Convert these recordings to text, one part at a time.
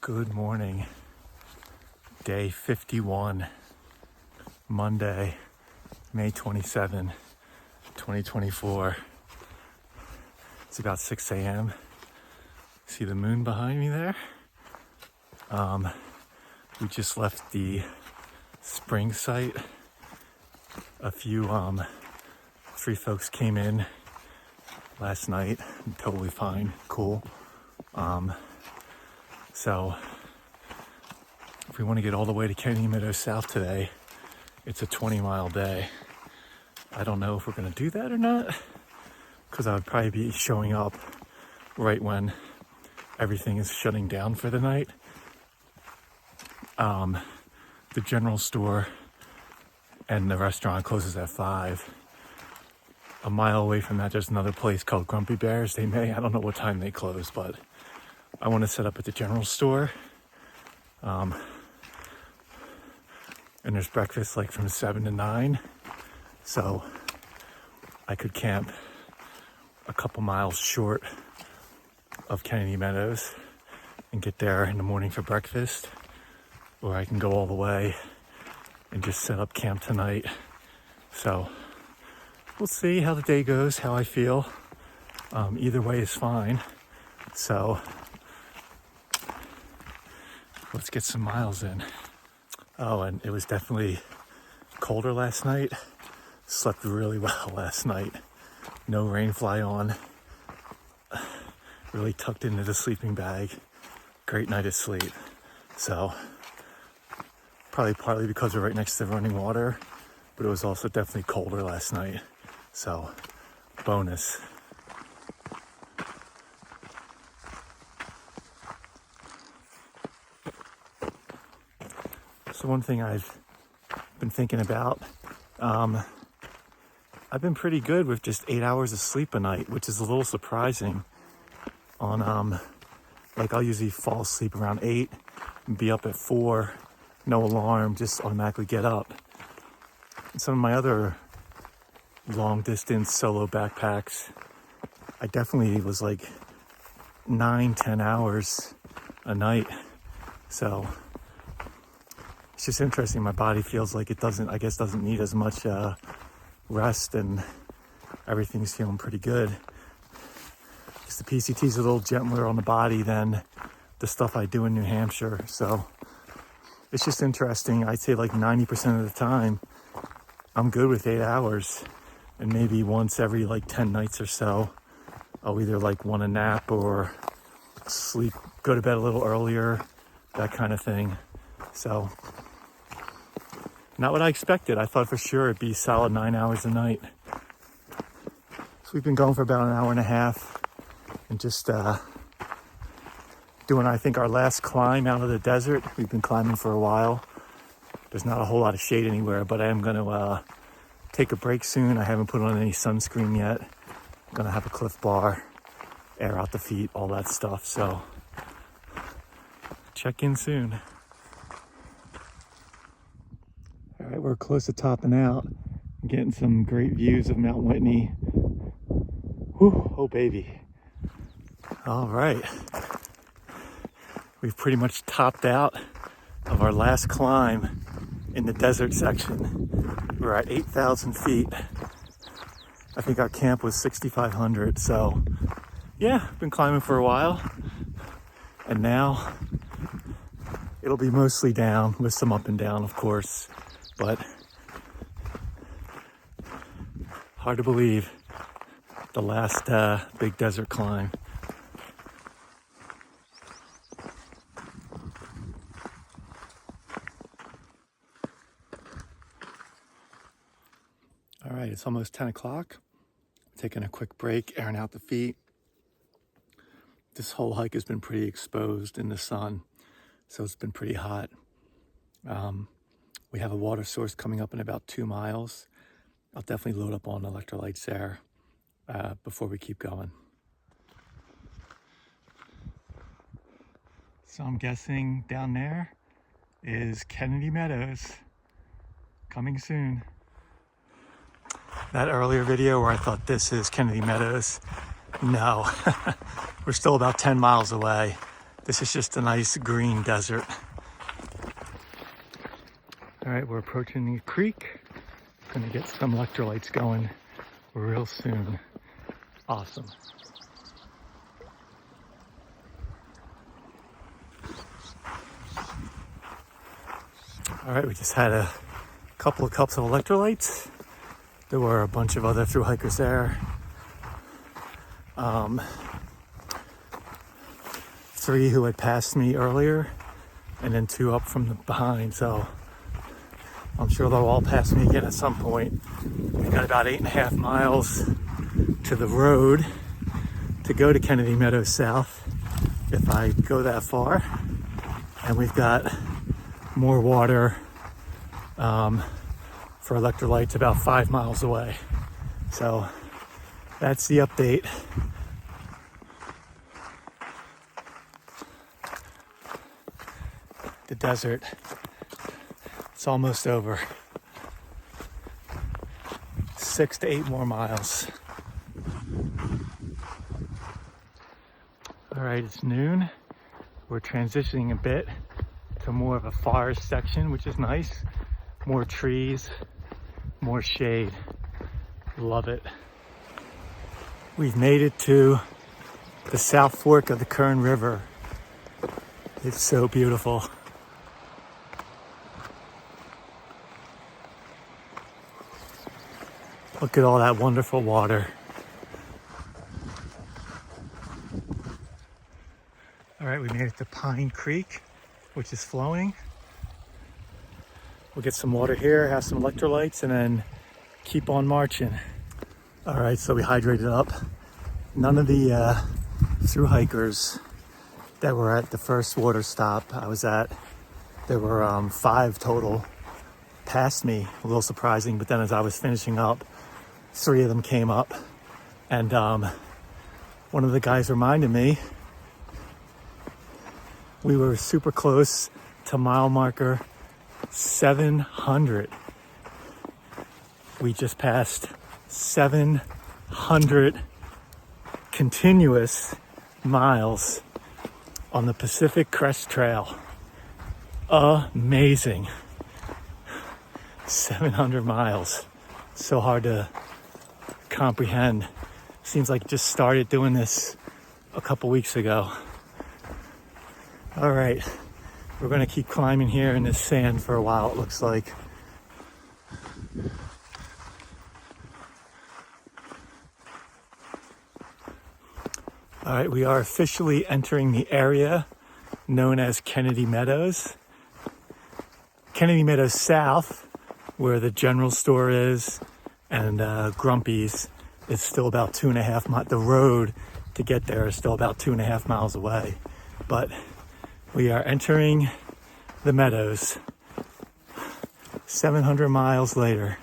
Good morning. Day 51, Monday, May 27, 2024. It's about 6 a.m. See the moon behind me there? We just left the spring site. A few three folks came in last night. Totally fine, cool. So if we want to get all the way to Meadows South today, it's a 20-mile day. I don't know if we're going to do that or not, because I would probably be showing up right when everything is shutting down for the night. The general store and the restaurant closes at 5. A mile away from that, there's another place called Grumpy Bears. I don't know what time they close, but I want to set up at the general store. And there's breakfast like from 7 to 9. So I could camp a couple miles short of Kennedy Meadows and get there in the morning for breakfast. Or I can go all the way and just set up camp tonight. So we'll see how the day goes, how I feel. Either way is fine. So let's get some miles in. Oh, and it was definitely colder last night. Slept really well last night. No rain fly on. Really tucked into the sleeping bag. Great night of sleep. So probably partly because we're right next to running water, but it was also definitely colder last night. So bonus. So one thing I've been thinking about, I've been pretty good with just 8 hours of sleep a night, which is a little surprising. Like I'll usually fall asleep around 8 and be up at 4, no alarm, just automatically get up. And some of my other long distance solo backpacks, I definitely was like 9-10 hours a night. So it's just interesting. My body feels like it doesn't need as much rest, and everything's feeling pretty good. Just the PCT's a little gentler on the body than the stuff I do in New Hampshire. So it's just interesting. I'd say like 90% of the time I'm good with 8 hours, and maybe once every like 10 nights or so I'll either like want a nap or sleep, go to bed a little earlier, that kind of thing. So not what I expected. I thought for sure it'd be solid 9 hours a night. So we've been going for about an hour and a half and just doing, I think, our last climb out of the desert. We've been climbing for a while. There's not a whole lot of shade anywhere, but I am going to take a break soon. I haven't put on any sunscreen yet. I'm going to have a Cliff Bar, air out the feet, all that stuff. So check in soon. All right, we're close to topping out. I'm getting some great views of Mount Whitney. Whew, oh baby. All right. We've pretty much topped out of our last climb in the desert section. We're at 8,000 feet. I think our camp was 6,500. So yeah, been climbing for a while. And now it'll be mostly down with some up and down, of course. But hard to believe, the last big desert climb. All right, it's almost 10 o'clock. Taking a quick break, airing out the feet. This whole hike has been pretty exposed in the sun, so it's been pretty hot. We have a water source coming up in about 2 miles. I'll definitely load up on electrolytes there before we keep going. So I'm guessing down there is Kennedy Meadows, coming soon. That earlier video where I thought this is Kennedy Meadows, no, we're still about 10 miles away. This is just a nice green desert. All right, we're approaching the creek. Gonna get some electrolytes going real soon. Awesome. All right, we just had a couple of cups of electrolytes. There were a bunch of other through hikers there. 3 who had passed me earlier, and then 2 up from the behind. So I'm sure they'll all pass me again at some point. We've got about 8.5 miles to the road to go to Kennedy Meadows South, if I go that far. And we've got more water for electrolytes about 5 miles away. So that's the update. The desert, it's almost over. 6 to 8 more miles. All right, it's noon. We're transitioning a bit to more of a forest section, which is nice. More trees, more shade. Love it. We've made it to the South Fork of the Kern River. It's so beautiful. Look at all that wonderful water. All right, we made it to Pine Creek, which is flowing. We'll get some water here, have some electrolytes, and then keep on marching. All right, so we hydrated up. None of the through hikers that were at the first water stop I was at, there were 5 total, passed me. A little surprising, but then as I was finishing up, 3 of them came up, and one of the guys reminded me we were super close to mile marker 700. We just passed 700 continuous miles on the Pacific Crest Trail. Amazing. 700 miles. So hard to comprehend. Seems like just started doing this a couple weeks ago. All right, we're gonna keep climbing here in this sand for a while, it looks like. All right, we are officially entering the area known as Kennedy Meadows. Kennedy Meadows South, where the general store is, and Grumpy's is still about 2.5 miles. The road to get there is still about 2.5 miles away. But we are entering the Meadows 700 miles later.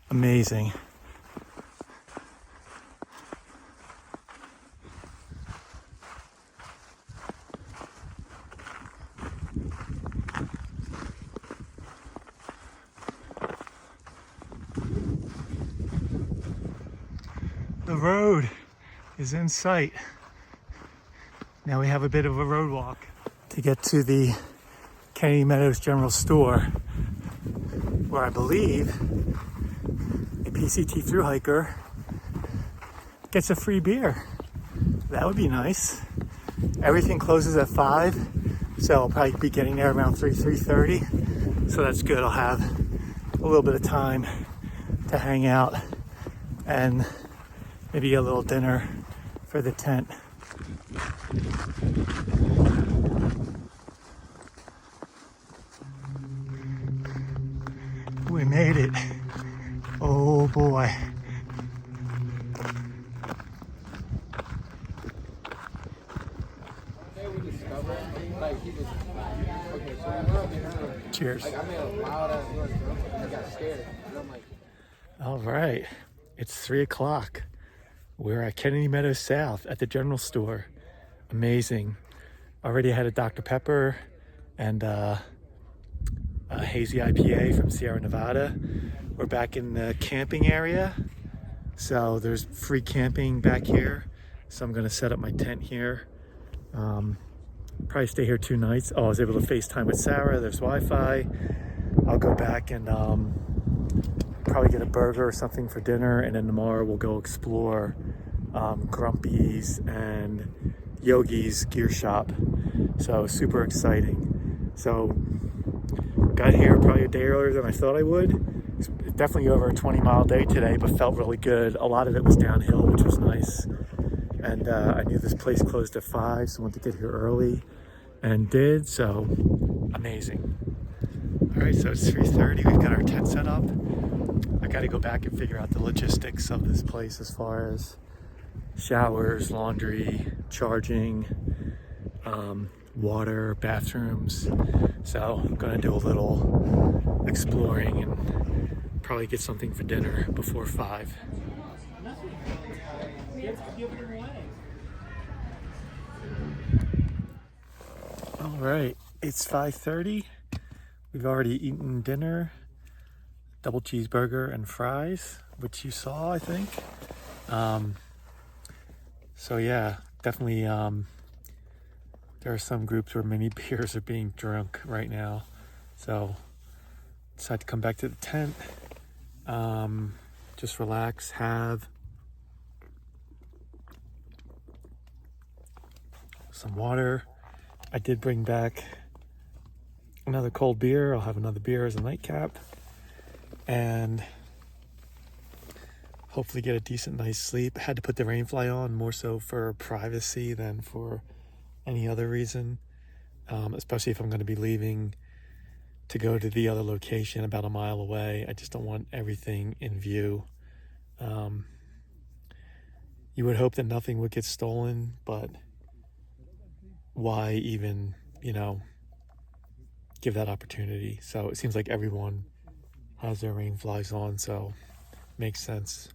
Amazing. The road is in sight. Now we have a bit of a road walk to get to the Kennedy Meadows General Store, where I believe a PCT through hiker gets a free beer. That would be nice. Everything closes at 5, so I'll probably be getting there around 3:30. So that's good. I'll have a little bit of time to hang out and maybe a little dinner for the tent. We made it. Oh boy. Cheers. All right, it's 3 o'clock. We're at Kennedy Meadows South at the general store. Amazing. Already had a Dr. Pepper and a hazy IPA from Sierra Nevada. We're back in the camping area. So there's free camping back here. So I'm gonna set up my tent here. probably stay here 2 nights. Oh, I was able to FaceTime with Sarah. There's Wi-Fi. I'll go back and probably get a burger or something for dinner, and then tomorrow we'll go explore Grumpy's and Yogi's gear shop. So super exciting. So got here probably a day earlier than I thought I would. It's definitely over a 20-mile day today, but felt really good. A lot of it was downhill, which was nice. And I knew this place closed at 5, so I wanted to get here early, and did, so amazing. All right, so it's 3:30. We've got our tent set up. I got to go back and figure out the logistics of this place as far as showers, laundry, charging, water, bathrooms. So I'm gonna do a little exploring and probably get something for dinner before 5. All right, it's 5:30. We've already eaten dinner, double cheeseburger and fries, which you saw, I think. So yeah, definitely there are some groups where many beers are being drunk right now. So decided to come back to the tent, just relax, have some water. I did bring back another cold beer. I'll have another beer as a nightcap, and hopefully get a decent night's sleep. Had to put the rainfly on more so for privacy than for any other reason, especially if I'm going to be leaving to go to the other location about a mile away. I just don't want everything in view. You would hope that nothing would get stolen, but why even, give that opportunity? So it seems like everyone has their rain flies on, so makes sense.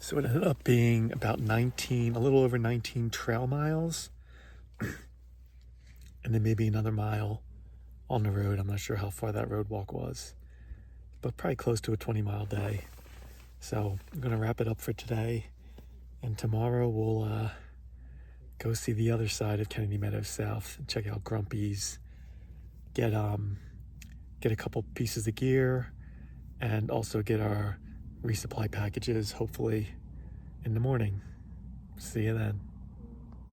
So it ended up being about a little over 19 trail miles, and then maybe another mile on the road. I'm not sure how far that road walk was, but probably close to a 20-mile day. So I'm gonna wrap it up for today, and tomorrow we'll go see the other side of Kennedy Meadows South and check out Grumpy's, get a couple pieces of gear, and also get our resupply packages, hopefully in the morning. See you then.